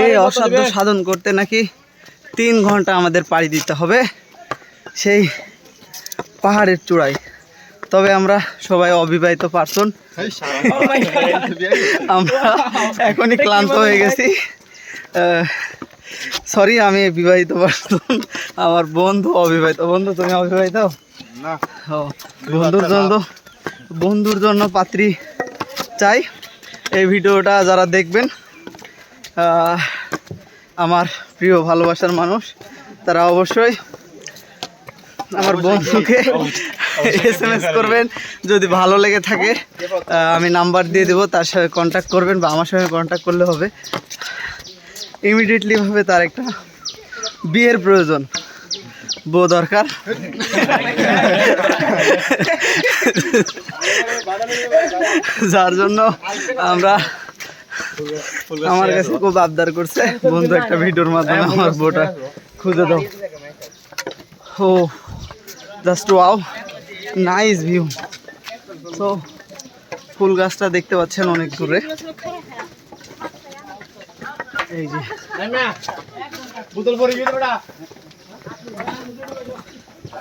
এই অসাধ্য সাধন করতে নাকি 3 ঘন্টা আমাদের পাড়ি দিতে হবে সেই পাহাড়ের চূড়ায়। তবে আমরা সবাই অবিবাহিত পার্সন, আমরা এখনই ক্লান্ত হয়ে গেছি। সরি, আমি বিবাহিত পার্সন, আমার বন্ধু অবিবাহিত। বন্ধু তুমি অবিবাহিত? না। বন্ধুর জন্য পাত্রী চাই। এই ভিডিওটা যারা দেখবেন, আমার প্রিয় ভালোবাসার মানুষ, তারা অবশ্যই আমার বন্ধুকে SMS করবেন। যদি ভালো লেগে থাকে আমি নাম্বার দিয়ে দেবো, তার সাথে কন্ট্যাক্ট করবেন বা আমার সঙ্গে কন্ট্যাক্ট করলে হবে। ইমিডিয়েটলি ভাবে তার একটা বিয়ের প্রয়োজন, বউ দরকার। যার জন্য আমরা, আমার কাছে খুব আবদার করছে বন্ধু একটা ভিডিওর মাধ্যমে আমার বউটা খুঁজে দাও। ও just wow, nice view. So ফুল গাছটা দেখতে পাচ্ছেন অনেক দূরে। এই যে